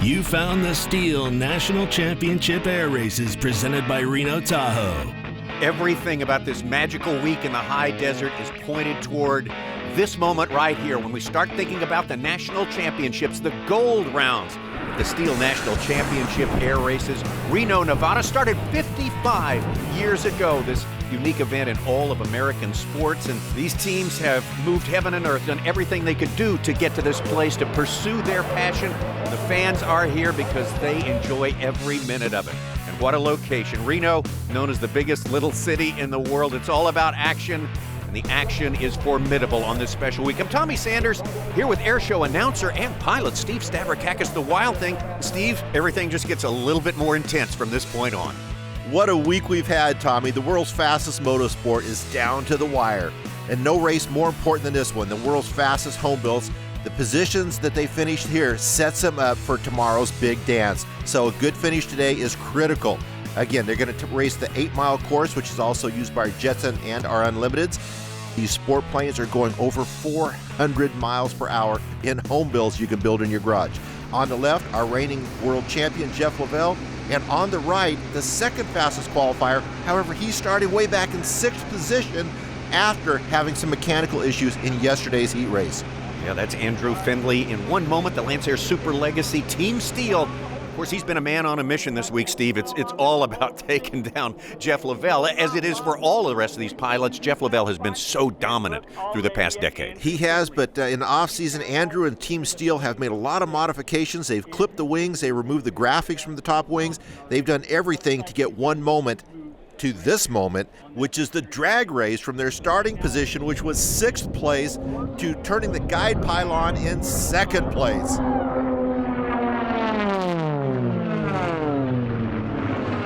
You found the STIHL National Championship Air Races presented by Reno Tahoe. Everything about this magical week in the high desert is pointed toward this moment right here when we start thinking about the national championships, the gold rounds. The STIHL National Championship Air Races, Reno, Nevada, started 55 years ago. This unique event in all of American sports, and these teams have moved heaven and earth, done everything they could do to get to this place, to pursue their passion. The fans are here because they enjoy every minute of it. And what a location. Reno, known as the biggest little city in the world. It's all about action, and the action is formidable on this special week. I'm Tommy Sanders, here with airshow announcer and pilot Steve Stavrakakis. The wild thing, Steve, everything just gets a little bit more intense from this point on. What a week we've had, Tommy. The world's fastest motorsport is down to the wire. And no race more important than this one, the world's fastest home builds. The positions that they finished here sets them up for tomorrow's big dance. So a good finish today is critical. Again, they're going to race the 8-mile course, which is also used by Jetson and our Unlimiteds. These sport planes are going over 400 miles per hour in home builds you can build in your garage. On the left, our reigning world champion, Jeff Lavelle. And on the right, the second fastest qualifier. However, he started way back in 6th position after having some mechanical issues in yesterday's heat race. Yeah, that's Andrew Findlay. In one moment, the Lancer Super Legacy Team STIHL. Of course, he's been a man on a mission this week, Steve. It's all about taking down Jeff Lavelle, as it is for all of the rest of these pilots. Jeff Lavelle has been so dominant through the past decade. He has, but in the offseason, Andrew and Team STIHL have made a lot of modifications. They've clipped the wings. They removed the graphics from the top wings. They've done everything to get one moment to this moment, which is the drag race from their starting position, which was 6th place, to turning the guide pylon in 2nd place.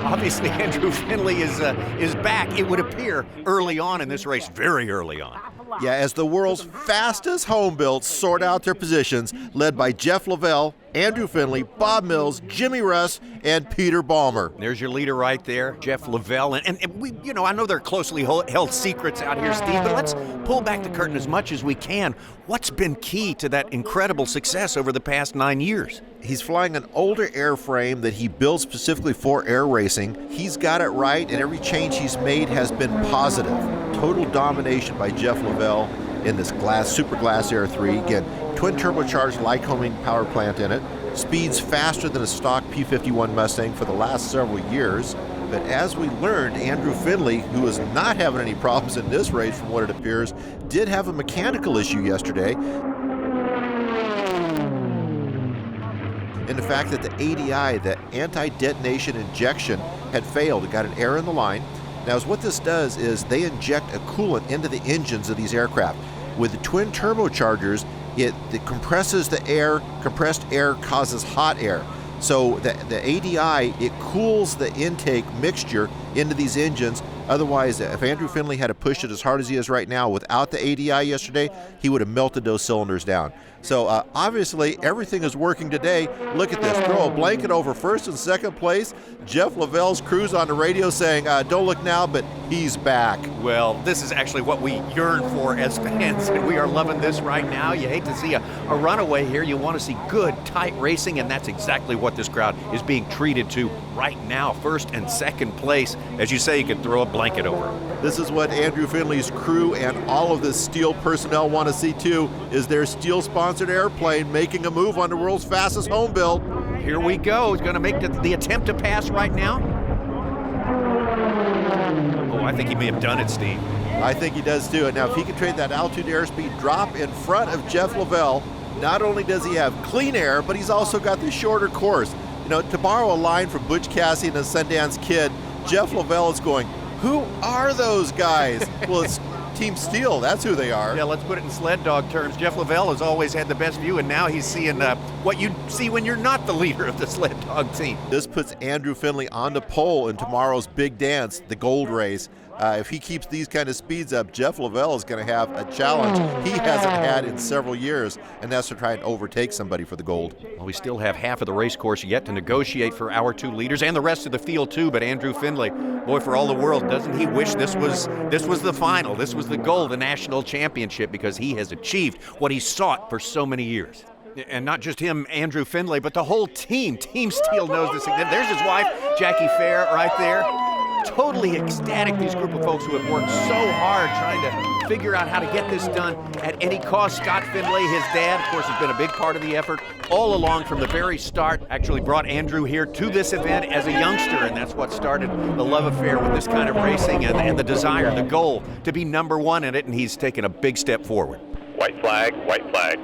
Obviously, Andrew Findlay is back, it would appear, early on in this race, very early on. Yeah, as the world's fastest home builds sort out their positions, led by Jeff Lavelle, Andrew Findlay, Bob Mills, Jimmy Russ, and Peter Balmer. There's your leader right there, Jeff Lavelle. And we, I know they're closely held secrets out here, Steve, but let's pull back the curtain as much as we can. What's been key to that incredible success over the past 9 years? He's flying an older airframe that he built specifically for air racing. He's got it right, and every change he's made has been positive. Total domination by Jeff Lavelle in this Super Glass Air 3. Again, twin turbocharged Lycoming power plant in it. Speeds faster than a stock P-51 Mustang for the last several years. But as we learned, Andrew Findlay, who is not having any problems in this race from what it appears, did have a mechanical issue yesterday. And the fact that the ADI, the anti-detonation injection, had failed. It got an error in the line. Now, what this does is they inject a coolant into the engines of these aircraft. With the twin turbochargers, it compresses the air. Compressed air causes hot air. So the ADI, it cools the intake mixture into these engines. Otherwise, if Andrew Findlay had to push it as hard as he is right now without the ADI yesterday, he would have melted those cylinders down. So obviously, everything is working today. Look at this. Throw a blanket over 1st and 2nd place. Jeff Lavelle's crew's on the radio saying, don't look now, but he's back. Well, this is actually what we yearn for as fans, and we are loving this right now. You hate to see a runaway here. You want to see good, tight racing, and that's exactly what this crowd is being treated to right now. 1st and 2nd place. As you say, you can throw a blanket over them. This is what Andrew Findlay's crew and all of the STIHL personnel want to see too, is their STIHL-sponsored airplane making a move on the world's fastest home build. Here we go. He's going to make the attempt to pass right now. Oh, I think he may have done it, Steve. I think he does too. And now if he can trade that altitude airspeed drop in front of Jeff Lavelle, not only does he have clean air, but he's also got the shorter course. To borrow a line from Butch Cassidy and the Sundance Kid, Jeff Lavelle is going, who are those guys? Well, it's Team STIHL, that's who they are. Yeah, let's put it in sled dog terms. Jeff Lavelle has always had the best view, and now he's seeing what you see when you're not the leader of the sled dog team. This puts Andrew Findlay on the pole in tomorrow's big dance, the gold race. If he keeps these kind of speeds up, Jeff Lavelle is going to have a challenge he hasn't had in several years, and that's to try and overtake somebody for the gold. Well, we still have half of the race course yet to negotiate for our 2 leaders and the rest of the field too, but Andrew Findlay, boy, for all the world, doesn't he wish this was the final, this was the goal, the national championship, because he has achieved what he sought for so many years. And not just him, Andrew Findlay, but the whole team. Team STIHL knows the significance. There's his wife, Jackie Fair, right there. Totally ecstatic, these group of folks who have worked so hard trying to figure out how to get this done at any cost. Scott Findlay, his dad, of course, has been a big part of the effort all along from the very start. Actually brought Andrew here to this event as a youngster, and that's what started the love affair with this kind of racing and the desire, the goal to be #1 in it, and he's taken a big step forward. White flag, white flag.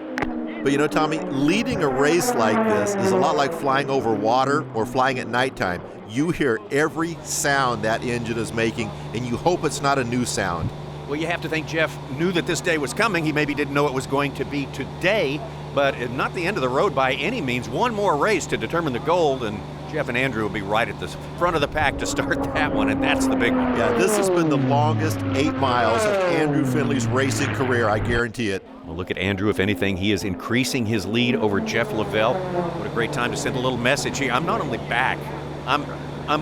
But you know, Tommy, leading a race like this is a lot like flying over water or flying at nighttime. You hear every sound that engine is making, and you hope it's not a new sound. Well, you have to think Jeff knew that this day was coming. He maybe didn't know it was going to be today, but not the end of the road by any means. One more race to determine the gold, and Jeff and Andrew will be right at the front of the pack to start that one, and that's the big one. Yeah, this has been the longest 8 miles of Andrew Findlay's racing career, I guarantee it. Well, look at Andrew. If anything, he is increasing his lead over Jeff Lavelle. What a great time to send a little message here. I'm not only back, I'm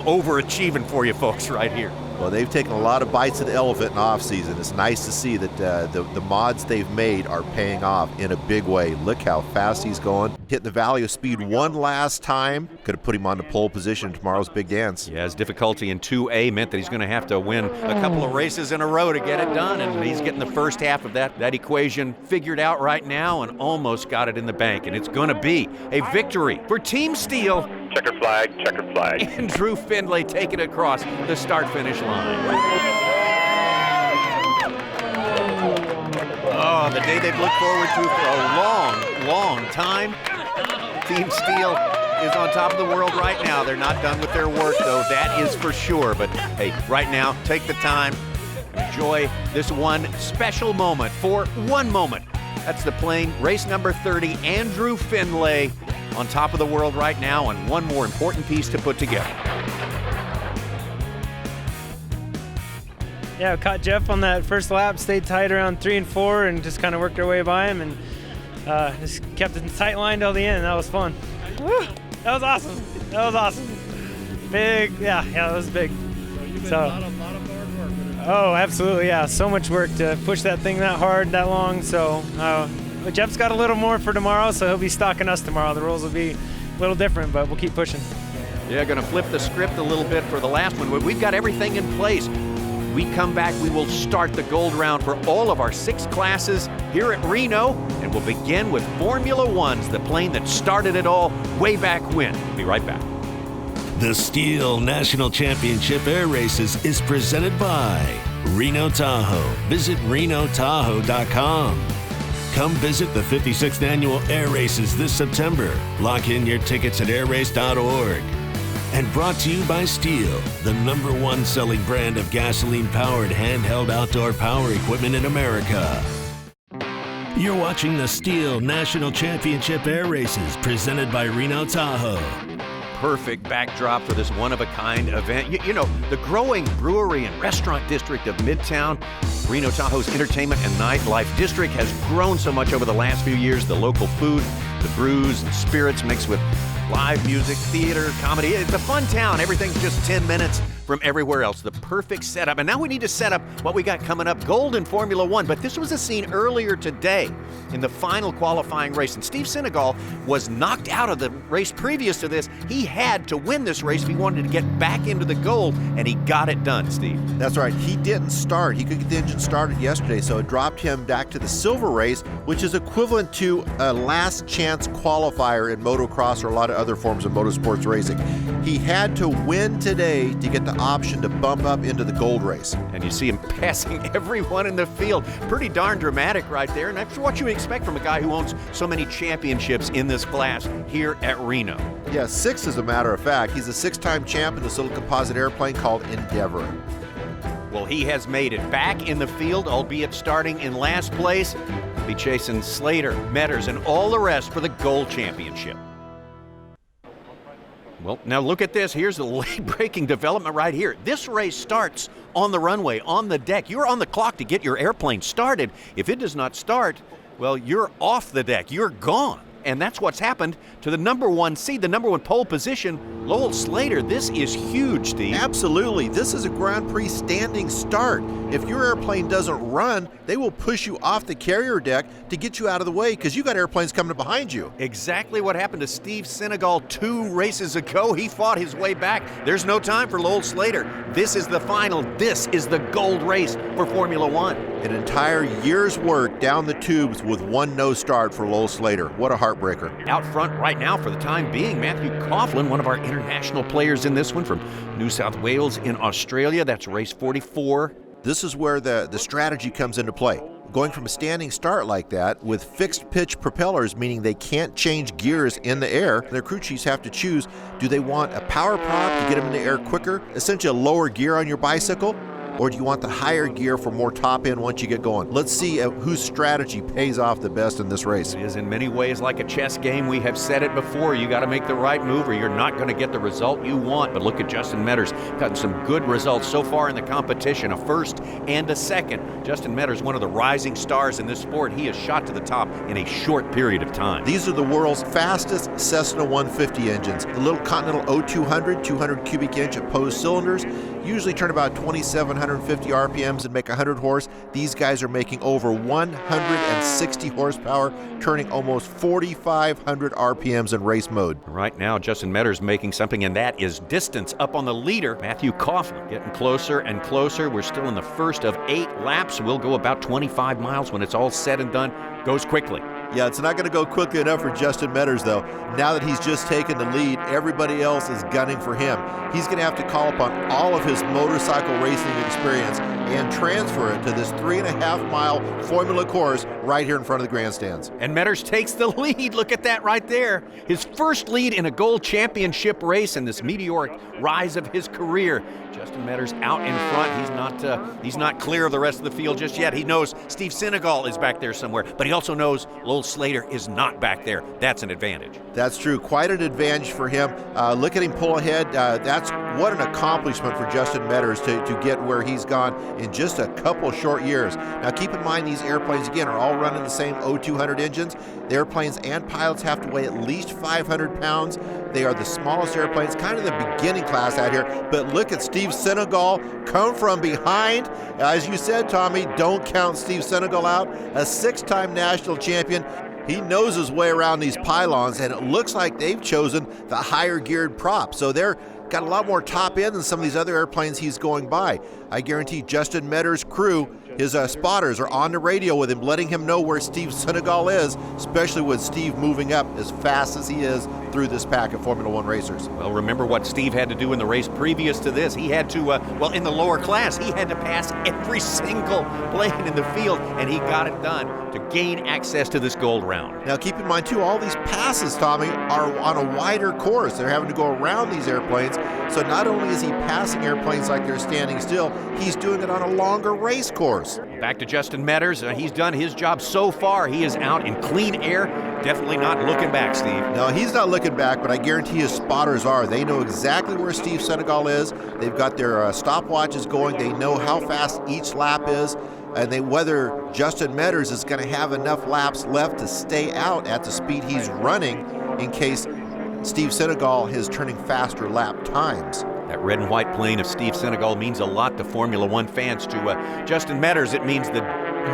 overachieving for you folks right here. Well, they've taken a lot of bites of the elephant in off-season. It's nice to see that the mods they've made are paying off in a big way. Look how fast he's going. Hitting the Valley of Speed one last time. Could have put him on the pole position in tomorrow's big dance. Yeah, his difficulty in 2A meant that he's going to have to win a couple of races in a row to get it done, and he's getting the first half of that equation figured out right now and almost got it in the bank, and it's going to be a victory for Team STIHL. Checker flag, checker flag. Andrew Findlay taking it across the start-finish line. Oh, the day they've looked forward to for a long, long time. Team STIHL is on top of the world right now. They're not done with their work, though, that is for sure. But, hey, right now, take the time, enjoy this one special moment for one moment. That's the plane, race number 30, Andrew Findlay on top of the world right now, and one more important piece to put together. Yeah, caught Jeff on that first lap, stayed tight around 3 and 4, and just kind of worked our way by him, and just kept it tight line till the end. That was fun. Woo! That was awesome. That was awesome. Big, yeah, that was big. So, a lot of hard work with it. Oh, absolutely, yeah. So much work to push that thing that hard, that long. So, but Jeff's got a little more for tomorrow, so he'll be stalking us tomorrow. The rules will be a little different, but we'll keep pushing. Yeah, going to flip the script a little bit for the last one. We've got everything in place. We come back, we will start the gold round for all of our 6 classes here at Reno, and we'll begin with Formula One's, the plane that started it all way back when. We'll be right back. The STIHL National Championship Air Races is presented by Reno Tahoe. Visit renotahoe.com. Come visit the 56th Annual Air Races this September. Lock in your tickets at airrace.org. And brought to you by STIHL, the #1 selling brand of gasoline-powered handheld outdoor power equipment in America. You're watching the STIHL National Championship Air Races presented by Reno Tahoe. Perfect backdrop for this one-of-a-kind event. You know, the growing brewery and restaurant district of Midtown, Reno Tahoe's entertainment and nightlife district has grown so much over the last few years. The local food, the brews and spirits mixed with live music, theater, comedy. It's a fun town. Everything's just 10 minutes from everywhere else. The perfect setup. And now we need to set up what we got coming up, gold in Formula One. But this was a scene earlier today in the final qualifying race. And Steve Senegal was knocked out of the race previous to this. He had to win this race if he wanted to get back into the gold, and he got it done, Steve. That's right. He didn't start. He could get the engine started yesterday, so it dropped him back to the silver race, which is equivalent to a last chance qualifier in motocross or a lot of other forms of motorsports racing. He had to win today to get the option to bump up into the gold race. And you see him passing everyone in the field. Pretty darn dramatic right there, and that's what you expect from a guy who owns so many championships in this class here at Reno. Yeah, 6 as a matter of fact. He's a 6-time champ in this little composite airplane called Endeavor. Well, he has made it back in the field, albeit starting in last place. He'll be chasing Slater, Metters, and all the rest for the gold championship. Well, now look at this. Here's the late-breaking development right here. This race starts on the runway, on the deck. You're on the clock to get your airplane started. If it does not start, well, you're off the deck. You're gone. And that's what's happened to the number 1 seed, the number 1 pole position, Lowell Slater. This is huge, Steve. Absolutely. This is a Grand Prix standing start. If your airplane doesn't run, they will push you off the carrier deck to get you out of the way because you got airplanes coming behind you. Exactly what happened to Steve Senegal 2 races ago. He fought his way back. There's no time for Lowell Slater. This is the final. This is the gold race for Formula One. An entire year's work down the tubes with 1 no start for Lowell Slater. What a heartbreaker. Out front right now for the time being, Matthew Coughlin, one of our international players in this one from New South Wales in Australia. That's race 44. This is where the strategy comes into play. Going from a standing start like that with fixed pitch propellers, meaning they can't change gears in the air, their crew chiefs have to choose, do they want a power prop to get them in the air quicker, essentially a lower gear on your bicycle, or do you want the higher gear for more top end once you get going? Let's see whose strategy pays off the best in this race. It is in many ways like a chess game. We have said it before. You got to make the right move or you're not going to get the result you want. But look at Justin Metters, gotten some good results so far in the competition, a first and a second. Justin Metters, one of the rising stars in this sport. He has shot to the top in a short period of time. These are the world's fastest Cessna 150 engines. The little Continental O200, 200 cubic inch opposed cylinders, usually turn about 2,750 RPMs and make 100 horse. These guys are making over 160 horsepower, turning almost 4,500 RPMs in race mode. Right now, Justin Metters making something, and that is distance up on the leader. Matthew Coughlin getting closer and closer. We're still in the first of 8 laps. We'll go about 25 miles when it's all said and done. Goes quickly. Yeah, it's not going to go quickly enough for Justin Metters, though. Now that he's just taken the lead, everybody else is gunning for him. He's going to have to call upon all of his motorcycle racing experience and transfer it to this 3.5-mile formula course right here in front of the grandstands. And Metters takes the lead. Look at that right there. His first lead in a gold championship race and this meteoric rise of his career. Justin Metters out in front. He's not clear of the rest of the field just yet. He knows Steve Senegal is back there somewhere, but he also knows Lowell Slater is not back there. That's an advantage. That's true. Quite an advantage for him. Look at him pull ahead. That's what an accomplishment for Justin Metters to get where he's gone in just a couple short years. Now keep in mind these airplanes, again, are all running the same O200 engines. The airplanes and pilots have to weigh at least 500 pounds. They are the smallest airplanes, kind of the beginning class out here. But look at Steve Senegal come from behind. As you said, Tommy, don't count Steve Senegal out. A 6-time national champion. He knows his way around these pylons, and it looks like they've chosen the higher geared prop. So they're got a lot more top end than some of these other airplanes he's going by. I guarantee Justin Metters' crew, his spotters, are on the radio with him, letting him know where Steve Senegal is, especially with Steve moving up as fast as he is through this pack of Formula One racers. Well, remember what Steve had to do in the race previous to this. He had to, in the lower class, he had to pass every single plane in the field, and he got it done to gain access to this gold round. Now, keep in mind, too, all these passes, Tommy, are on a wider course. They're having to go around these airplanes. So not only is he passing airplanes like they're standing still, he's doing it on a longer race course. Back to Justin Metters. He's done his job so far. He is out in clean air. Definitely not looking back, Steve. No, he's not looking back, but I guarantee his spotters are. They know exactly where Steve Senegal is. They've got their stopwatches going. They know how fast each lap is, and whether Justin Metters is going to have enough laps left to stay out at the speed he's running in case Steve Senegal is turning faster lap times. That red and white plane of Steve Senegal means a lot to Formula One fans. To Justin Metters, it means the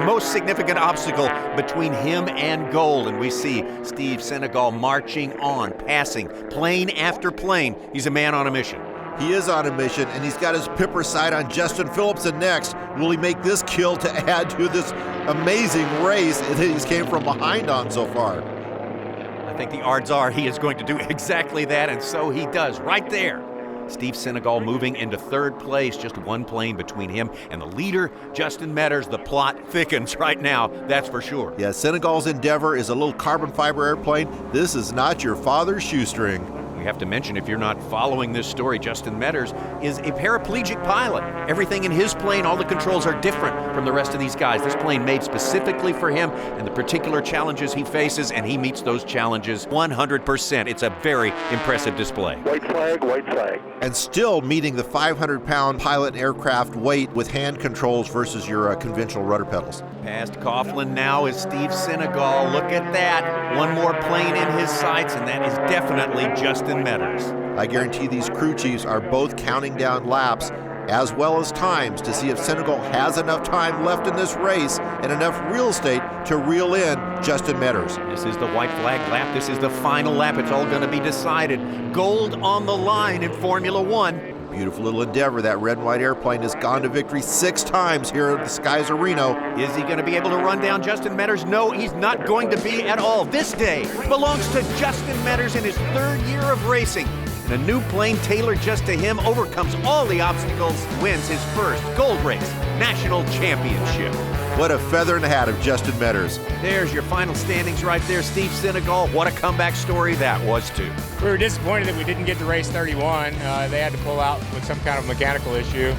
most significant obstacle between him and gold. And we see Steve Senegal marching on, passing plane after plane. He's a man on a mission. He is on a mission, and he's got his pipper sight on Justin Phillipson next. Will he make this kill to add to this amazing race that he's came from behind on so far? I think the odds are he is going to do exactly that, and so he does right there. Steve Senegal moving into third place, just one plane between him and the leader, Justin Metters. The plot thickens right now, that's for sure. Yeah, Senegal's Endeavor is a little carbon fiber airplane. This is not your father's shoestring. We have to mention, if you're not following this story, Justin Metters is a paraplegic pilot. Everything in his plane, all the controls are different from the rest of these guys. This plane made specifically for him and the particular challenges he faces, and he meets those challenges 100%. It's a very impressive display. White flag, white flag. And still meeting the 500-pound pilot aircraft weight with hand controls versus your conventional rudder pedals. Past Coughlin now is Steve Senegal. Look at that. One more plane in his sights, and that is definitely Justin Metters. I guarantee these crew chiefs are both counting down laps as well as times to see if Senegal has enough time left in this race and enough real estate to reel in Justin Metters. This is the white flag lap. This is the final lap. It's all going to be decided. Gold on the line in Formula One. Beautiful little endeavor. That red and white airplane has gone to victory 6 times here at the skies of Reno. Is he going to be able to run down Justin Metters? No, he's not going to be at all. This day belongs to Justin Metters in his 3rd year of racing. And a new plane tailored just to him overcomes all the obstacles, wins his first gold race national championship. What a feather in the hat of Justin Metters. There's your final standings right there. Steve Senegal, what a comeback story that was too. We were disappointed that we didn't get to race 31. They had to pull out with some kind of mechanical issue,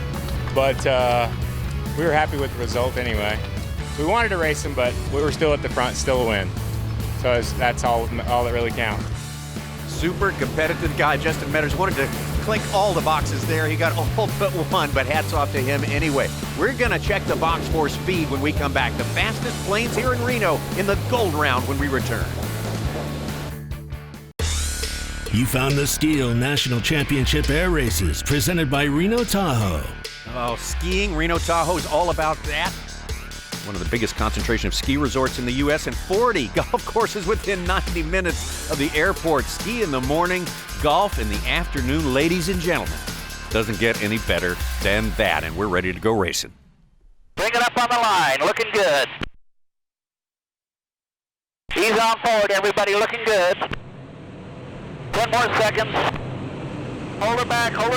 but we were happy with the result anyway. We wanted to race them, but we were still at the front, still a win. So that's all that really counts. Super competitive guy, Justin Metters. Wanted to click all the boxes there. He got all but one, but hats off to him anyway. We're going to check the box for speed when we come back. The fastest planes here in Reno in the gold round when we return. You found the STIHL National Championship Air Races presented by Reno Tahoe. Oh, skiing, Reno Tahoe is all about that. One of the biggest concentration of ski resorts in the U.S. and 40 golf courses within 90 minutes of the airport. Ski in the morning, golf in the afternoon, ladies and gentlemen. Doesn't get any better than that, and we're ready to go racing. Bring it up on the line, looking good. He's on forward, everybody looking good. 10 more seconds. Hold her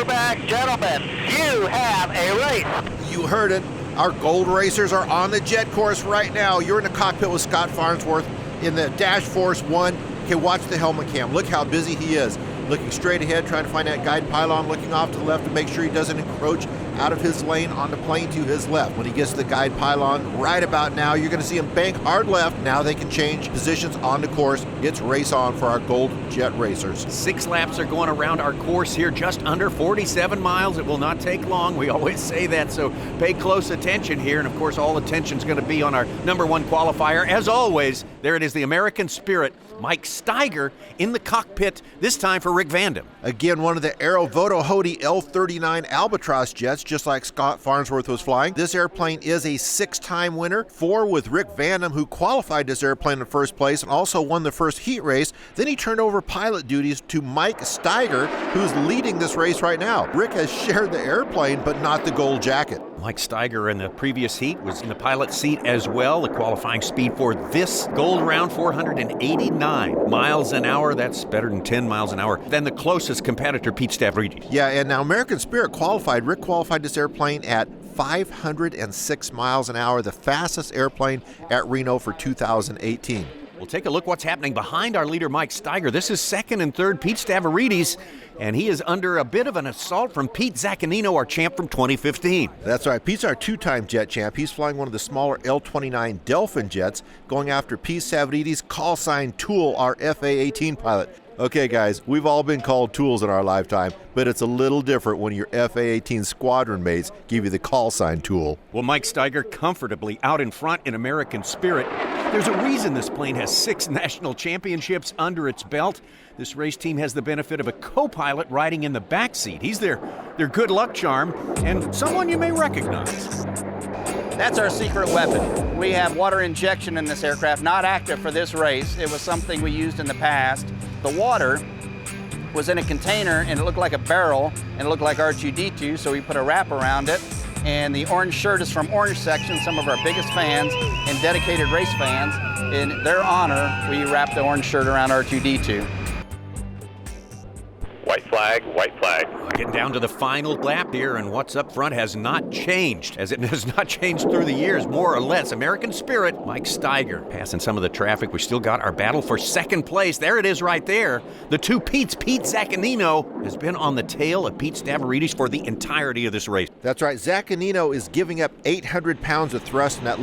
back, gentlemen. You have a race. You heard it. Our gold racers are on the jet course right now. You're in the cockpit with Scott Farnsworth in the Dash Force 1. Okay, watch the helmet cam. Look how busy he is. Looking straight ahead, trying to find that guide pylon, looking off to the left to make sure he doesn't encroach out of his lane on the plane to his left. When he gets to the guide pylon, right about now, you're going to see him bank hard left. Now they can change positions on the course. It's race on for our gold jet racers. 6 laps are going around our course here, just under 47 miles. It will not take long. We always say that, so pay close attention here. And of course, all attention's going to be on our #1 qualifier. As always, there it is, the American Spirit, Mike Steiger in the cockpit, this time for Rick Vandam. Again, one of the Aero Voto Hody L39 Albatross jets, just like Scott Farnsworth was flying. This airplane is a 6-time winner, 4 with Rick Vandam, who qualified this airplane in first place and also won the first heat race. Then he turned over pilot duties to Mike Steiger, who's leading this race right now. Rick has shared the airplane, but not the gold jacket. Mike Steiger in the previous heat was in the pilot seat as well. The qualifying speed for this gold round, 489 miles an hour. That's better than 10 miles an hour than the closest competitor, Pete Stavridis. Yeah, and now American Spirit qualified. Rick qualified this airplane at 506 miles an hour, the fastest airplane at Reno for 2018. We'll take a look what's happening behind our leader, Mike Steiger. This is 2nd and 3rd, Pete Stavridis, and he is under a bit of an assault from Pete Zaccanino, our champ from 2015. That's right. Pete's our 2-time jet champ. He's flying one of the smaller L-29 Delphin jets, going after Pete Stavridis' call sign Tool, our FA-18 pilot. Okay, guys, we've all been called tools in our lifetime, but it's a little different when your FA-18 squadron mates give you the call sign Tool. Well, Mike Steiger comfortably out in front in American Spirit. There's a reason this plane has 6 national championships under its belt. This race team has the benefit of a co-pilot riding in the back seat. He's their good luck charm and someone you may recognize. That's our secret weapon. We have water injection in this aircraft, not active for this race. It was something we used in the past. The water was in a container and it looked like a barrel and it looked like R2-D2, so we put a wrap around it. And the orange shirt is from Orange Section, some of our biggest fans and dedicated race fans. In their honor, we wrapped the orange shirt around R2-D2. White flag, white flag. Getting down to the final lap here, and what's up front has not changed, as it has not changed through the years, more or less. American Spirit, Mike Steiger, passing some of the traffic. We still got our battle for 2nd place. There it is right there. The 2 Petes. Pete Zaccanino has been on the tail of Pete Stavridis for the entirety of this race. That's right. Zaccanino is giving up 800 pounds of thrust in that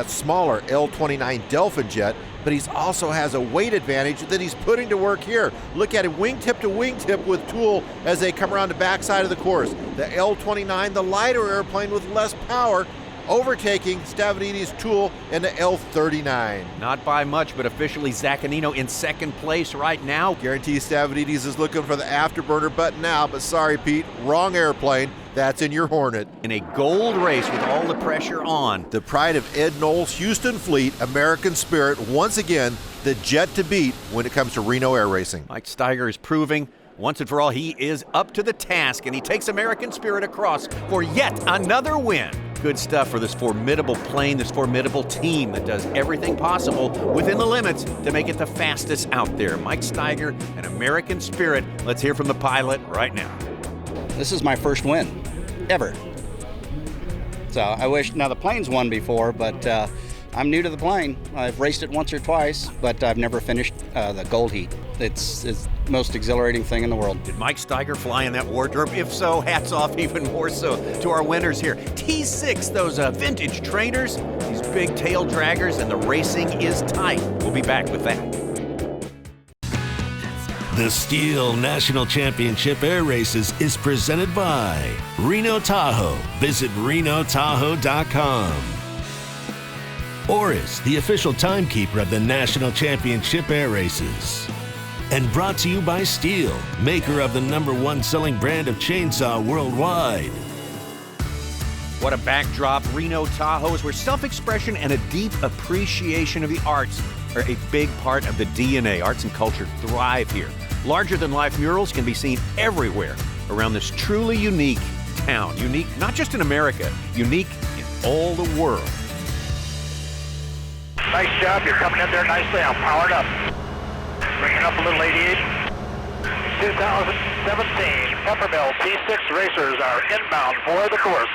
smaller L-29 Delphin jet, but he also has a weight advantage that he's putting to work here. Look at him, wingtip to wingtip with Tool as they come around the backside of the course. The L-29, the lighter airplane with less power, overtaking Stavridis' Tool and the L39. Not by much, but officially Zaccanino in second place right now. Guarantee Stavridis is looking for the afterburner button now, but sorry, Pete, wrong airplane. That's in your Hornet. In a gold race with all the pressure on. The pride of Ed Knowles' Houston fleet, American Spirit, once again, the jet to beat when it comes to Reno air racing. Mike Steiger is proving once and for all he is up to the task, and he takes American Spirit across for yet another win. Good stuff for this formidable plane, this formidable team that does everything possible within the limits to make it the fastest out there. Mike Steiger and American Spirit. Let's hear from the pilot right now. This is my first win, ever. So I wish, now the plane's won before, but I'm new to the plane. I've raced it once or twice, but I've never finished the gold heat. It's the most exhilarating thing in the world. Did Mike Steiger fly in that wardrobe? If so, hats off even more so to our winners here. T6, those vintage trainers, these big tail draggers, and the racing is tight. We'll be back with that. The STIHL National Championship Air Races is presented by Reno Tahoe. Visit renotahoe.com. Oris, the official timekeeper of the National Championship Air Races. And brought to you by STIHL, maker of the #1 selling brand of chainsaw worldwide. What a backdrop. Reno Tahoe is where self-expression and a deep appreciation of the arts are a big part of the DNA. Arts and culture thrive here. Larger-than-life murals can be seen everywhere around this truly unique town. Unique not just in America, unique in all the world. Nice job. You're coming in there nicely. I'm powered up. Bringing up a little 88. 2017 Peppermill T6 racers are inbound for the course.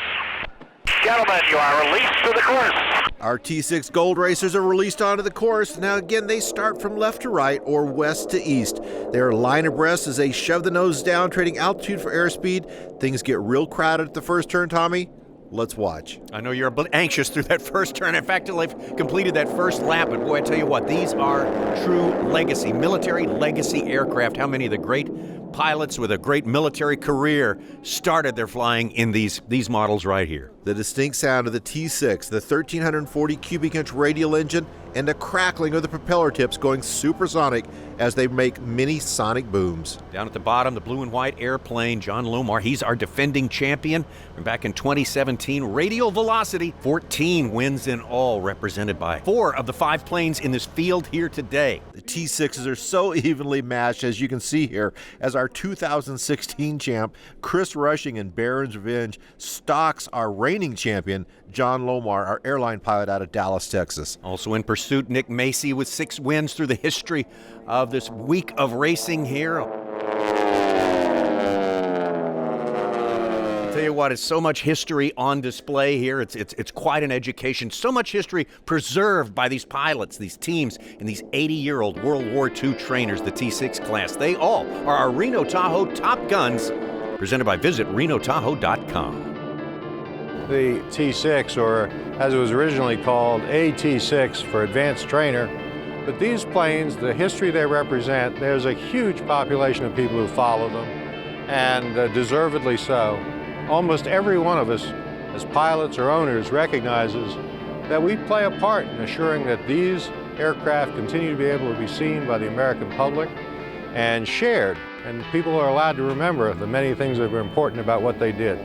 Gentlemen, you are released to the course. Our T6 Gold racers are released onto the course. Now again, they start from left to right or west to east. They're line abreast as they shove the nose down, trading altitude for airspeed. Things get real crowded at the first turn, Tommy. Let's watch. I know you're a bit anxious through that first turn. In fact, till they've completed that first lap, but boy, I tell you what, these are true legacy, military legacy aircraft. How many of the great pilots with a great military career started their flying in these models right here? The distinct sound of the T6, the 1,340 cubic inch radial engine, and the crackling of the propeller tips going supersonic as they make mini sonic booms. Down at the bottom, the blue and white airplane, John Lomar. He's our defending champion from back in 2017. Radial velocity, 14 wins in all, represented by 4 of the 5 planes in this field here today. The T6s are so evenly matched, as you can see here, as our 2016 champ, Chris Rushing in Barron's Revenge, stalks our reigning champion, John Lomar, our airline pilot out of Dallas, Texas. Also in pursuit, Nick Macy with 6 wins through the history of this week of racing here. I'll tell you what, it's so much history on display here. It's quite an education. So much history preserved by these pilots, these teams, and these 80-year-old World War II trainers, the T6 class. They all are our Reno Tahoe Top Guns, presented by visitRenoTahoe.com. The T6, or as it was originally called, AT6 for Advanced Trainer. But these planes, the history they represent, there's a huge population of people who follow them, and deservedly so. Almost every one of us, as pilots or owners, recognizes that we play a part in assuring that these aircraft continue to be able to be seen by the American public and shared, and people are allowed to remember the many things that were important about what they did.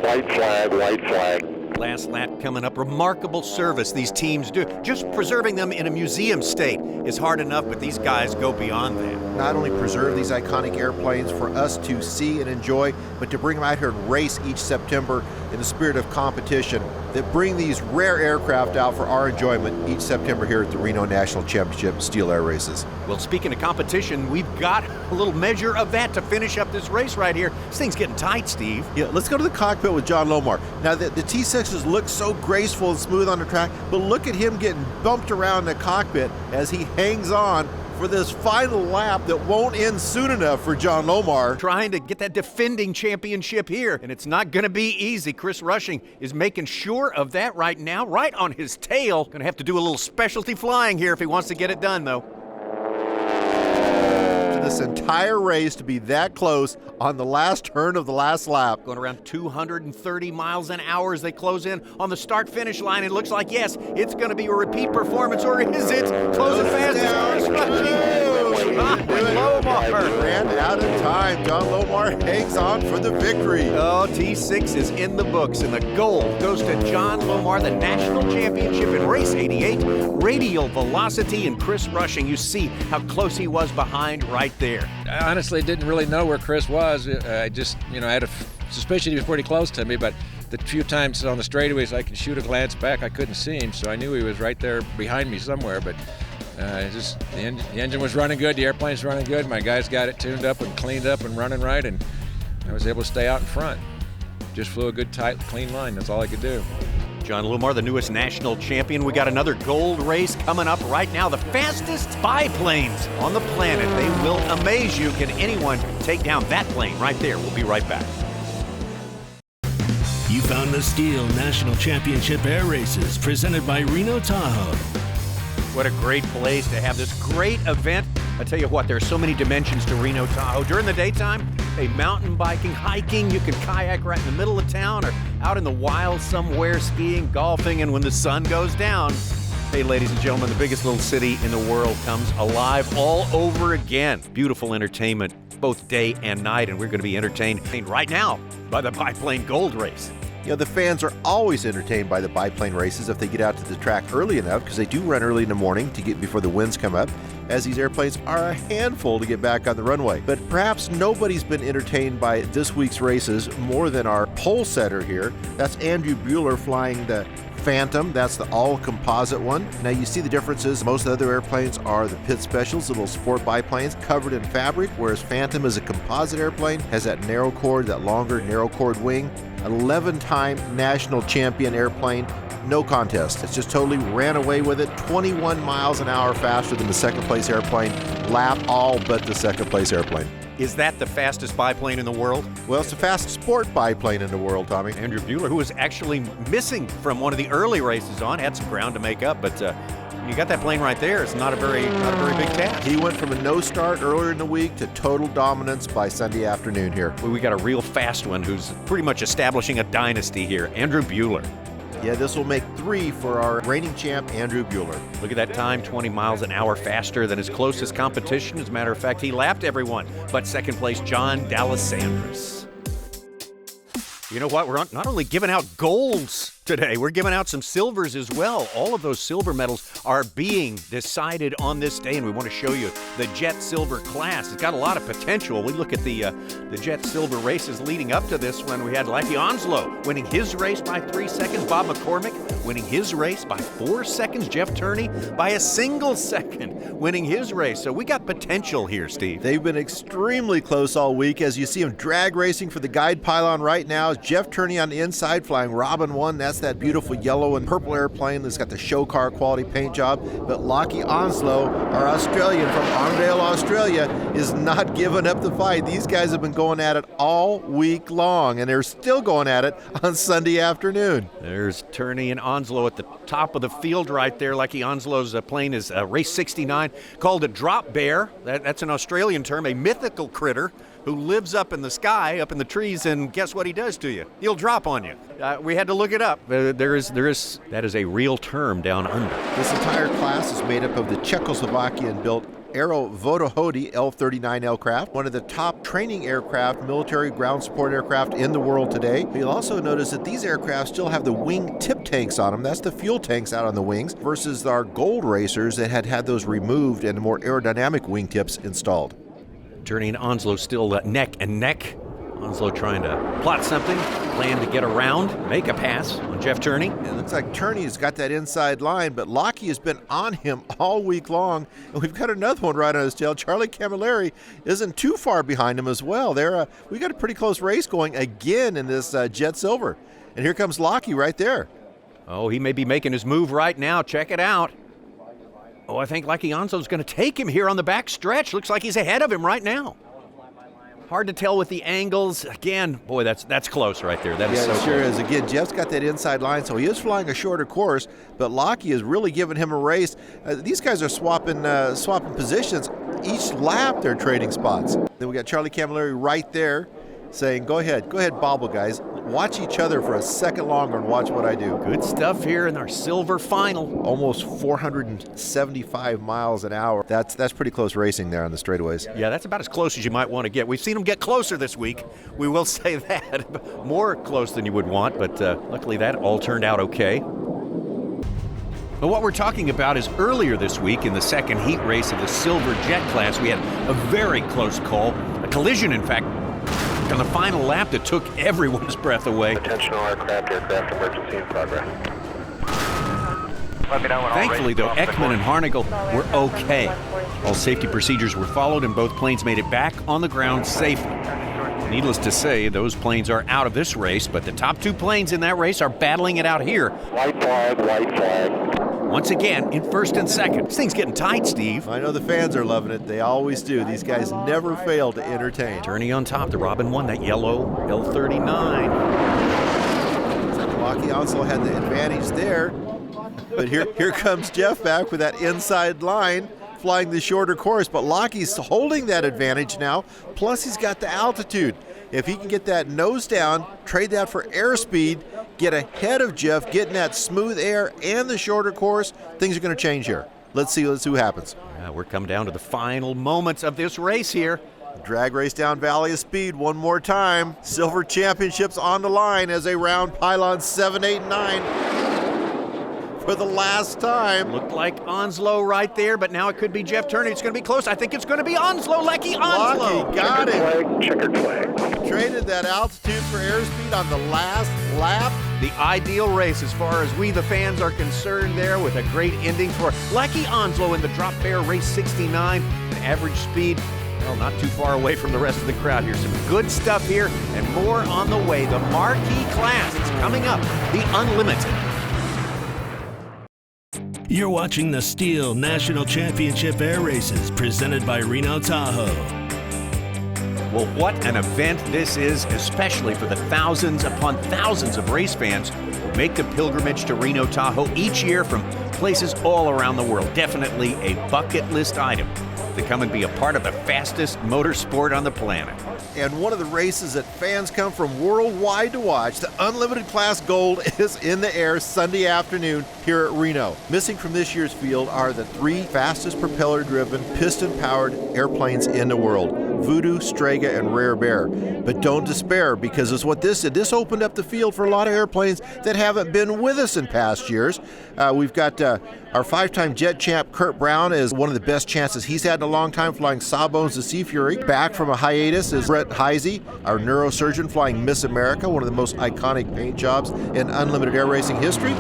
White flag, white flag. Last lap coming up. Remarkable service these teams do. Just preserving them in a museum state is hard enough, but these guys go beyond that. Not only preserve these iconic airplanes for us to see and enjoy, but to bring them out here and race each September in the spirit of competition, that bring these rare aircraft out for our enjoyment each September here at the Reno National Championship STIHL Air Races. Well, speaking of competition, we've got a little measure of that to finish up this race right here. This thing's getting tight, Steve. Yeah, let's go to the cockpit with John Lomar. Now, the T6s look so graceful and smooth on the track, but look at him getting bumped around the cockpit as he hangs on for this final lap that won't end soon enough for John Lomar. Trying to get that defending championship here, and it's not going to be easy. Chris Rushing is making sure of that right now, right on his tail. Going to have to do a little specialty flying here if he wants to get it done, though. To the this entire race to be that close on the last turn of the last lap. Going around 230 miles an hour as they close in on the start-finish line. It looks like, yes, it's going to be a repeat performance, or is it? Closing fast. John Lomar ran out of time. John Lomar hangs on for the victory. Oh, T6 is in the books, and the gold goes to John Lomar, the national championship in race 88. Radial velocity and Chris Rushing. You see how close he was behind right there. I honestly didn't really know where Chris was. I just, I had a suspicion he was pretty close to me, but the few times on the straightaways I could shoot a glance back, I couldn't see him, so I knew he was right there behind me somewhere. But the engine was running good, the airplane's running good. My guys got it tuned up and cleaned up and running right, and I was able to stay out in front. Just flew a good, tight, clean line. That's all I could do. John Lomar, the newest national champion. We got another gold race coming up right now. The fastest biplanes on the planet. They will amaze you. Can anyone take down that plane right there? We'll be right back. You found the STIHL National Championship Air Races presented by Reno Tahoe. What a great place to have this great event. I tell you what, there are so many dimensions to Reno Tahoe. During the daytime, mountain biking, hiking, you can kayak right in the middle of town or out in the wild somewhere, skiing, golfing, and when the sun goes down, hey, ladies and gentlemen, the biggest little city in the world comes alive all over again. Beautiful entertainment, both day and night, and we're going to be entertained right now by the Biplane Gold Race. The fans are always entertained by the biplane races if they get out to the track early enough, because they do run early in the morning to get before the winds come up, as these airplanes are a handful to get back on the runway. But perhaps nobody's been entertained by this week's races more than our pole setter here. That's Andrew Bueller flying the Phantom. That's the all-composite one. Now you see the differences. Most of the other airplanes are the pit specials, the little sport biplanes covered in fabric, whereas Phantom is a composite airplane, has that narrow chord, that longer narrow chord wing. 11-time national champion airplane, no contest. It's just totally ran away with it. 21 miles an hour faster than the second place airplane. Lap all but the second place airplane. Is that the fastest biplane in the world? Well, it's the fastest sport biplane in the world, Tommy. Andrew Bueller, who was actually missing from one of the early races on, had some ground to make up, but you got that plane right there. It's not a very big task. He went from a no start earlier in the week to total dominance by Sunday afternoon here. Well, we got a real fast one who's pretty much establishing a dynasty here, Andrew Bueller. Yeah, this will make 3 for our reigning champ, Andrew Bueller. Look at that time, 20 miles an hour faster than his closest competition. As a matter of fact, he lapped everyone but second place John D'Alessandris. You know what? We're not only giving out golds today, we're giving out some silvers as well. All of those silver medals are being decided on this day, and we want to show you the Jet Silver class. It's got a lot of potential. We look at the Jet Silver races leading up to this one. We had Lucky Onslow winning his race by 3 seconds. Bob McCormick winning his race by 4 seconds. Jeff Turney by a single second winning his race. So we got potential here, Steve. They've been extremely close all week. As you see them drag racing for the guide pylon right now. Jeff Turney on the inside flying Robin 1. That's that beautiful yellow and purple airplane that's got the show car quality paint job. But Lockie Onslow, our Australian from Arndale, Australia, is not giving up the fight. These guys have been going at it all week long, and they're still going at it on Sunday afternoon. There's Turney and Onslow at the top of the field right there. Lockie Onslow's plane is race 69, called a drop bear. That's an Australian term, a mythical critter who lives up in the sky, up in the trees, and guess what he does to you? He'll drop on you. We had to look it up. That is a real term down under. This entire class is made up of the Czechoslovakian-built Aero Vodohody L-39 aircraft, one of the top training aircraft, military ground support aircraft in the world today. You'll also notice that these aircraft still have the wing tip tanks on them. That's the fuel tanks out on the wings versus our gold racers that had those removed and more aerodynamic wing tips installed. Turney and Onslow still neck and neck. Onslow trying to plot something, plan to get around, make a pass on Jeff Turney. It looks like Turney's got that inside line, but Lockie has been on him all week long, and we've got another one right on his tail. Charlie Camilleri isn't too far behind him as well. We got a pretty close race going again in this Jet Silver. And here comes Lockie right there. Oh, he may be making his move right now. Check it out. Oh, I think Lucky Onslow's going to take him here on the back stretch. Looks like he's ahead of him right now. Hard to tell with the angles. Again, boy, that's close right there. That is so it sure close. is. Again, Jeff's got that inside line, so he is flying a shorter course, but Lockie is really giving him a race. These guys are swapping positions each lap they're trading spots. Then we got Charlie Camilleri right there saying, go ahead, bobble, guys. Watch each other for a second longer and watch what I do. Good stuff here in our silver final. Almost 475 miles an hour. That's pretty close racing there on the straightaways. Yeah, that's about as close as you might want to get. We've seen them get closer this week. We will say that. More close than you would want, but luckily that all turned out okay. But what we're talking about is earlier this week in the second heat race of the silver jet class, we had a very close call. A collision, in fact, on the final lap that took everyone's breath away. Attention all aircraft emergency in progress. Thankfully, though, Ekman and Harnagle were okay. All safety procedures were followed and both planes made it back on the ground safely. Needless to say, those planes are out of this race, but the top two planes in that race are battling it out here. White flag, white flag. Once again, in first and second. This thing's getting tight, Steve. I know the fans are loving it. They always do. These guys never fail to entertain. Tourney on top, the Robin 1, that yellow L39. Lockie Onslow had the advantage there. But here comes Jeff back with that inside line, flying the shorter course. But Lockie's holding that advantage now. Plus, he's got the altitude. If he can get that nose down, trade that for airspeed, get ahead of Jeff, getting that smooth air and the shorter course, things are going to change here. Let's see what happens. Yeah, we're coming down to the final moments of this race here. Drag race down Valley of Speed one more time. Silver championships on the line as they round pylons 7, 8, 9. For the last time. Looked like Onslow right there, but now it could be Jeff Turney. It's going to be close. I think it's going to be Onslow. Lecky Onslow. Locky got it. Checkered flag. Traded that altitude for airspeed on the last lap. The ideal race as far as we the fans are concerned there, with a great ending for Lecky Onslow in the drop bear race 69. An average speed, well, not too far away from the rest of the crowd here. Some good stuff here and more on the way. The marquee class is coming up, the Unlimited. You're watching the STIHL National Championship Air Races presented by Reno Tahoe. Well, what an event this is, especially for the thousands upon thousands of race fans who make the pilgrimage to Reno Tahoe each year from places all around the world. Definitely a bucket list item to come and be a part of the fastest motorsport on the planet. And one of the races that fans come from worldwide to watch, the Unlimited Class Gold, is in the air Sunday afternoon here at Reno. Missing from this year's field are the three fastest propeller-driven, piston-powered airplanes in the world: Voodoo, Strega, and Rare Bear. But don't despair, because it's what this did. This opened up the field for a lot of airplanes that haven't been with us in past years. We've got our five-time jet champ Kurt Brown is one of the best chances he's had in a long time, flying Sawbones the Sea Fury. Back from a hiatus is Brett Heisey, our neurosurgeon, flying Miss America, one of the most iconic paint jobs in unlimited air racing history.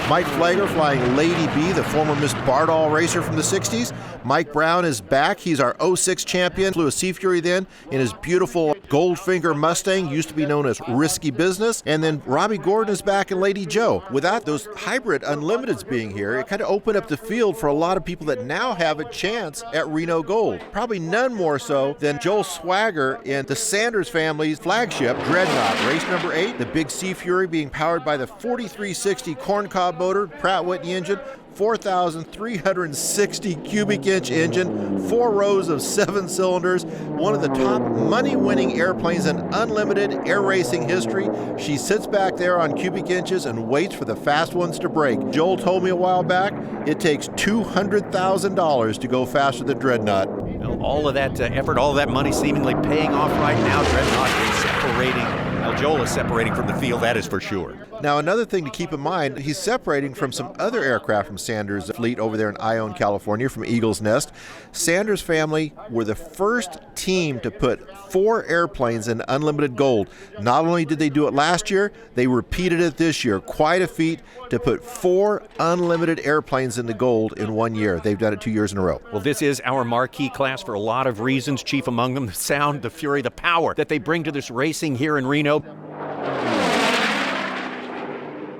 Mike Flagler flying Lady B, the former Miss Bardall racer from the 60s. Mike Brown is back. He's our 06 champion, flew a Sea Fury then in his beautiful Goldfinger Mustang, used to be known as Risky Business. And then Robbie Gordon is back in Lady Joe. Without those hybrid unlimiteds being here, it kind of opened up the field for a lot of people that now have a chance at Reno Gold. Probably none more so than Joel Swagger in the Sanders family's flagship Dreadnought. Race number 8, the big Sea Fury being powered by the 4360 corncob motor, Pratt Whitney engine, 4,360 cubic inch engine, 4 rows of 7 cylinders, one of the top money-winning airplanes in unlimited air racing history. She sits back there on cubic inches and waits for the fast ones to break. Joel told me a while back, it takes $200,000 to go faster than Dreadnought. Well, all of that effort, all of that money seemingly paying off right now. Dreadnought is separating. Well, Joel is separating from the field, that is for sure. Now, another thing to keep in mind, he's separating from some other aircraft from Sanders' fleet over there in Ione, California, from Eagle's Nest. Sanders family were the first team to put 4 airplanes in unlimited gold. Not only did they do it last year, they repeated it this year. Quite a feat to put 4 unlimited airplanes into gold in 1 year. They've done it 2 years in a row. Well, this is our marquee class for a lot of reasons, chief among them the sound, the fury, the power that they bring to this racing here in Reno.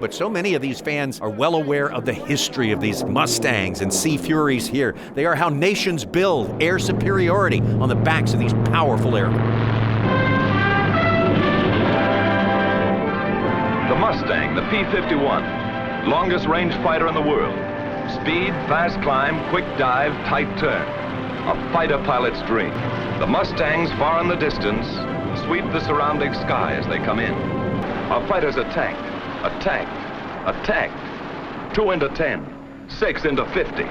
But so many of these fans are well aware of the history of these Mustangs and Sea Furies here. They are how nations build air superiority on the backs of these powerful aircraft. The Mustang, the P-51, longest range fighter in the world. Speed, fast climb, quick dive, tight turn. a fighter pilot's dream. The Mustangs, far in the distance, sweep the surrounding sky as they come in. Our fighters attacked, attacked, attacked. 2 into 10, 6 into 50.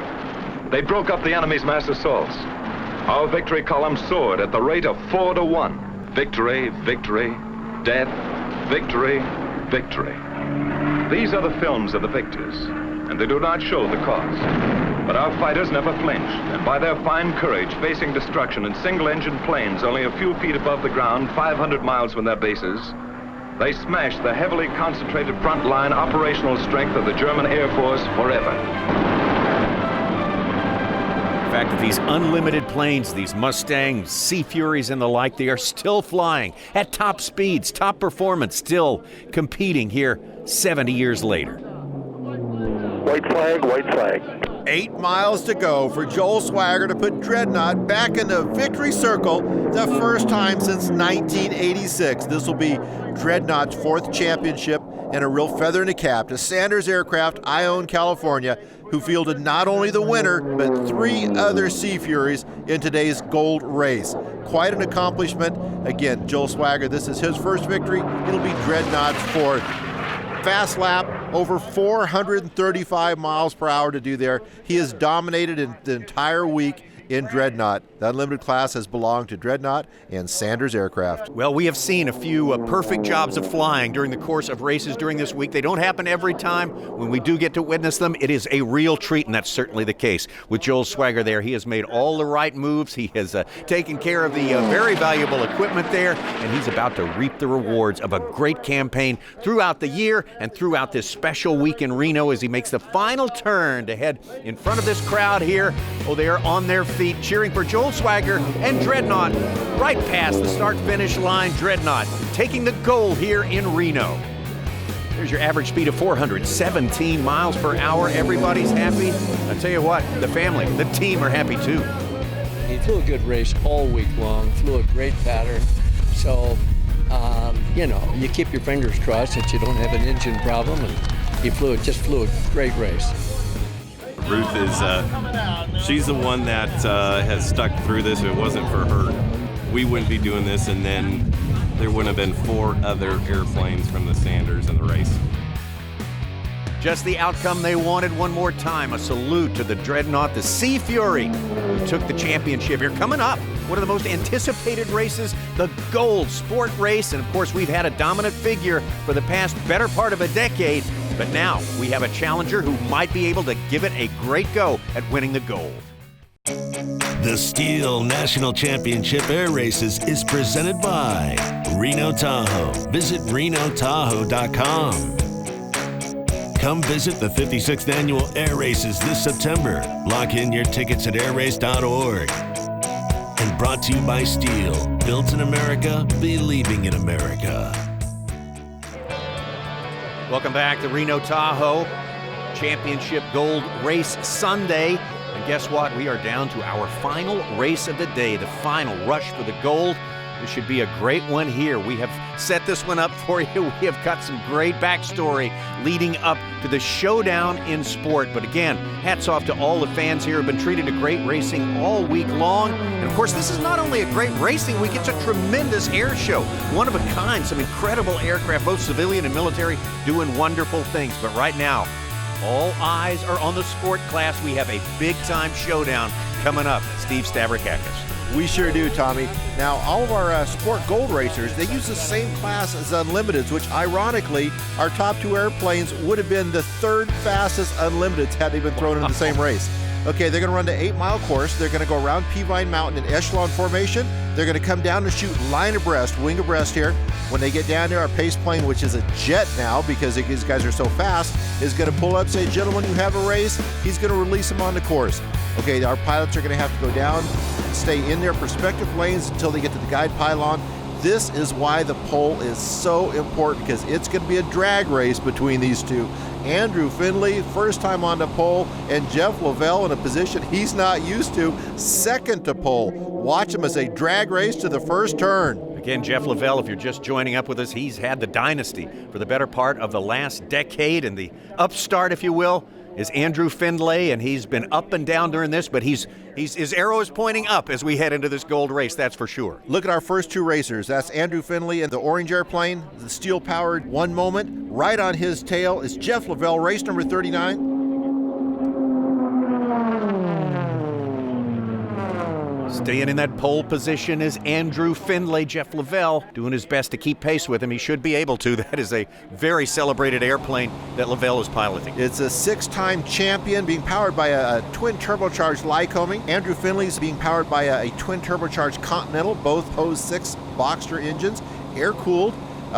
They broke up the enemy's mass assaults. Our victory column soared at the rate of 4 to 1. Victory, victory, death, victory, victory. These are the films of the victors, and they do not show the cost. But our fighters never flinched, and by their fine courage facing destruction in single-engine planes only a few feet above the ground, 500 miles from their bases, they smashed the heavily concentrated front-line operational strength of the German Air Force forever. The fact that these unlimited planes, these Mustangs, Sea Furies and the like, they are still flying at top speeds, top performance, still competing here 70 years later. White flag, white flag. 8 miles to go for Joel Swagger to put Dreadnought back in the victory circle the first time since 1986. This will be Dreadnought's 4th championship and a real feather in the cap to Sanders Aircraft, Ione, California, who fielded not only the winner, but 3 other Sea Furies in today's gold race. Quite an accomplishment. Again, Joel Swagger, this is his first victory. It'll be Dreadnought's 4th. Fast lap, over 435 miles per hour to do there. He has dominated in the entire week in Dreadnought. The Unlimited class has belonged to Dreadnought and Sanders Aircraft. Well, we have seen a few perfect jobs of flying during the course of races during this week. They don't happen every time. When we do get to witness them, it is a real treat, and that's certainly the case with Joel Swagger there. He has made all the right moves. He has taken care of the very valuable equipment there, and he's about to reap the rewards of a great campaign throughout the year and throughout this special week in Reno as he makes the final turn to head in front of this crowd here. Oh, they are on their feet cheering for Joel Swagger and Dreadnought right past the start-finish line. Dreadnought taking the gold here in Reno. There's your average speed of 417 miles per hour. Everybody's happy. I tell you what, the family, the team are happy too. He flew a good race all week long, flew a great pattern. So, you keep your fingers crossed that you don't have an engine problem, and he just flew a great race. Ruth is, she's the one that has stuck through this. If it wasn't for her, we wouldn't be doing this, and then there wouldn't have been 4 other airplanes from the Sanders in the race. Just the outcome they wanted. One more time, a salute to the Dreadnought, the Sea Fury, who took the championship here. Coming up, one of the most anticipated races, the Gold Sport Race. And of course, we've had a dominant figure for the past better part of a decade. But now we have a challenger who might be able to give it a great go at winning the gold. The STIHL National Championship Air Races is presented by Reno Tahoe. Visit renotahoe.com. Come visit the 56th Annual Air Races this September. Lock in your tickets at airrace.org. And brought to you by STIHL. Built in America, believing in America. Welcome back to Reno Tahoe Championship Gold Race Sunday. And guess what? We are down to our final race of the day, the final rush for the gold. This should be a great one here. We have set this one up for you. We have got some great backstory leading up to the showdown in sport. But again, hats off to all the fans here who have been treated to great racing all week long. And of course, this is not only a great racing week, it's a tremendous air show. One of a kind, some incredible aircraft, both civilian and military, doing wonderful things. But right now, all eyes are on the sport class. We have a big-time showdown coming up. Steve Stavrakakis. We sure do, Tommy. Now, all of our sport gold racers, they use the same class as Unlimiteds, which ironically, our top 2 airplanes would have been the 3rd fastest Unlimiteds had they been thrown in the same race. Okay, they're going to run the 8-mile course. They're going to go around Peavine Mountain in echelon formation. They're going to come down and shoot line abreast, wing abreast here. When they get down there, our pace plane, which is a jet now because these guys are so fast, is going to pull up, say, gentlemen, you have a race. He's going to release them on the course. Okay, our pilots are going to have to go down and stay in their respective lanes until they get to the guide pylon. This is why the pole is so important, because it's going to be a drag race between these two. Andrew Findlay, first time on the pole, and Jeff Lavelle in a position he's not used to, second to pole. Watch him as a drag race to the first turn. Again, Jeff Lavelle, if you're just joining up with us, he's had the dynasty for the better part of the last decade and the upstart, if you will. is Andrew Findlay, and he's been up and down during this, but his arrow is pointing up as we head into this gold race, that's for sure. Look at our first two racers. That's Andrew Findlay in the orange airplane, the steel-powered One Moment. Right on his tail is Jeff Lavelle, race number 39. Staying in that pole position is Andrew Findlay. Jeff Lavelle doing his best to keep pace with him. He should be able to. That is a very celebrated airplane that Lavelle is piloting. It's a 6-time champion being powered by a twin turbocharged Lycoming. Andrew Findlay's being powered by a twin turbocharged Continental, both Hose 6 Boxster engines, air-cooled,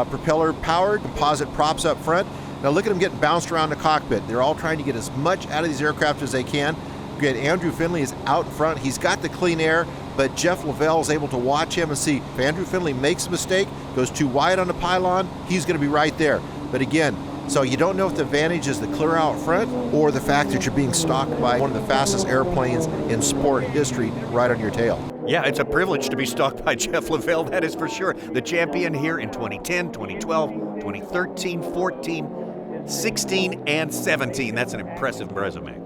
propeller powered, composite props up front. Now look at them getting bounced around the cockpit. They're all trying to get as much out of these aircraft as they can. Good. Andrew Findlay is out front. He's got the clean air, but Jeff Lavelle is able to watch him and see if Andrew Findlay makes a mistake, goes too wide on the pylon, he's going to be right there. But again, so you don't know if the advantage is the clear out front or the fact that you're being stalked by one of the fastest airplanes in sport history right on your tail. Yeah, it's a privilege to be stalked by Jeff Lavelle, that is for sure. The champion here in 2010, 2012, 2013, 14, 16, and 17. That's an impressive resume.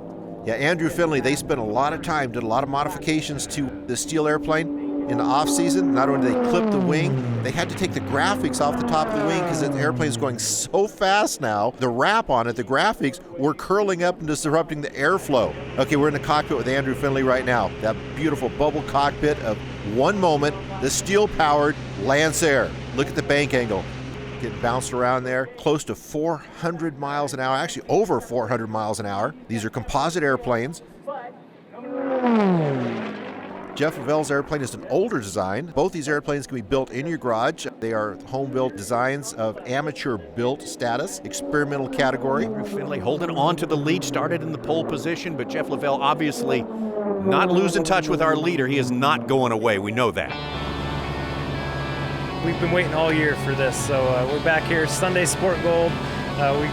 Yeah, Andrew Findlay, they spent a lot of time, did a lot of modifications to the steel airplane in the off-season. Not only did they clip the wing, they had to take the graphics off the top of the wing because the airplane is going so fast now. The wrap on it, the graphics, were curling up and disrupting the airflow. Okay, we're in the cockpit with Andrew Findlay right now. That beautiful bubble cockpit of One Moment, the steel-powered Lancer. Look at the bank angle. Getting bounced around there, close to 400 miles an hour, actually over 400 miles an hour. These are composite airplanes. Jeff Lavelle's airplane is an older design. Both these airplanes can be built in your garage. They are home-built designs of amateur-built status, experimental category. Findlay holding on to the lead, started in the pole position, but Jeff Lavelle obviously not losing touch with our leader. He is not going away, we know that. We've been waiting all year for this, so we're back here, Sunday Sport Gold. We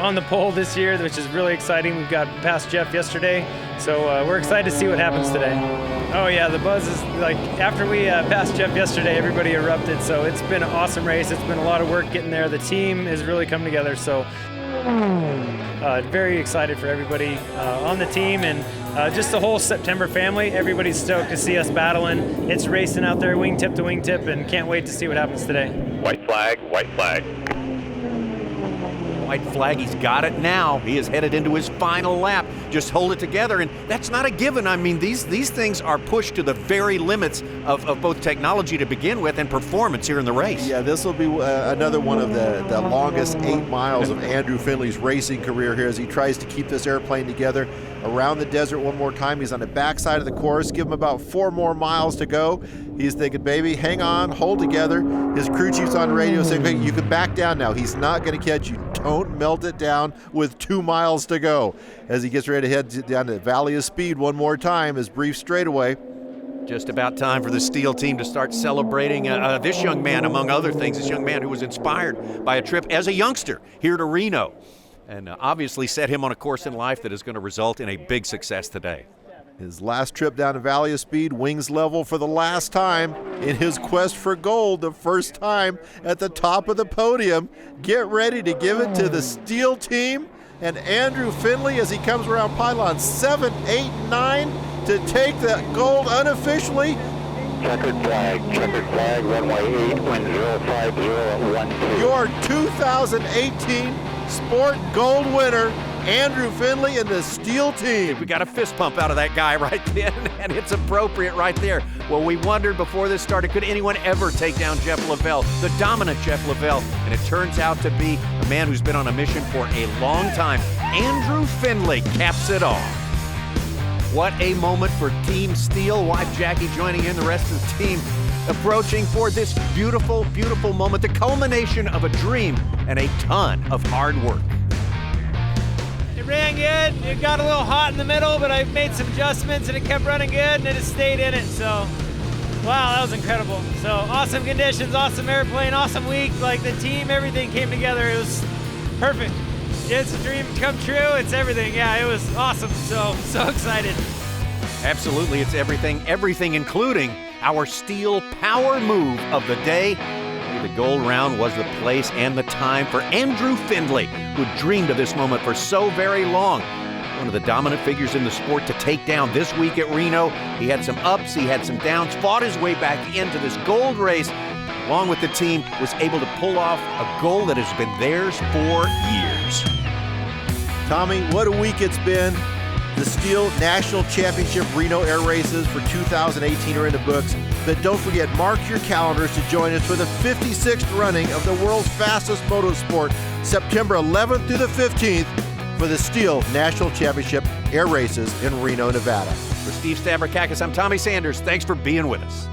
on the pole this year, which is really exciting. We've got past Jeff yesterday, so we're excited to see what happens today. Oh yeah, the buzz is like, after we passed Jeff yesterday, everybody erupted, so it's been an awesome race. It's been a lot of work getting there. The team has really come together, so very excited for everybody on the team and just the whole September family. Everybody's stoked to see us battling. It's racing out there, wingtip to wingtip, and can't wait to see what happens today. White flag, white flag. White flag, he's got it now. He is headed into his final lap. Just hold it together, and that's not a given. I mean, these things are pushed to the very limits of both technology to begin with and performance here in the race. Yeah, this will be another one of the longest 8 miles of Andrew Findlay's racing career here as he tries to keep this airplane together around the desert one more time. He's on the backside of the course. Give him about 4 more miles to go. He's thinking, baby, hang on, hold together. His crew chief's on the radio saying, hey, you can back down now. He's not going to catch you. Don't melt it down with 2 miles to go. As he gets ready to head down to Valley of Speed one more time, his brief straightaway. Just about time for the Steel team to start celebrating this young man, among other things, this young man who was inspired by a trip as a youngster here to Reno, and obviously set him on a course in life that is going to result in a big success today. His last trip down to Valley of Speed, wings level for the last time in his quest for gold, the first time at the top of the podium. Get ready to give it to the Steel team and Andrew Findlay as he comes around pylon 7, 8, 9 to take the gold unofficially. Checkered flag, runway 8, wind 050 Your 2018 Sport Gold winner, Andrew Findlay and the Steel team. We got a fist pump out of that guy right then, and it's appropriate right there. Well, we wondered before this started, could anyone ever take down Jeff Lavelle, the dominant Jeff Lavelle? And it turns out to be a man who's been on a mission for a long time. Andrew Findlay caps it off. What a moment for Team Steel. Wife Jackie joining in, the rest of the team approaching for this beautiful, beautiful moment, the culmination of a dream and a ton of hard work. It ran good. It got a little hot in the middle, but I made some adjustments and it kept running good and it just stayed in it. So, wow, that was incredible. So, awesome conditions, awesome airplane, awesome week. Like the team, everything came together. It was perfect. It's a dream come true. It's everything. Yeah, it was awesome. So excited. Absolutely, it's everything including our Steel power move of the day. The gold round was the place and the time for Andrew Findlay, who dreamed of this moment for so very long. one of the dominant figures in the sport to take down this week at Reno. He had some ups, he had some downs, fought his way back into this gold race. Along with the team, was able to pull off a goal that has been theirs for years. Tommy, what a week it's been. The STIHL National Championship Reno Air Races for 2018 are in the books. But don't forget, mark your calendars to join us for the 56th running of the world's fastest motorsport, September 11th through the 15th, for the STIHL National Championship Air Races in Reno, Nevada. For Steve Stavrakakis, I'm Tommy Sanders. Thanks for being with us.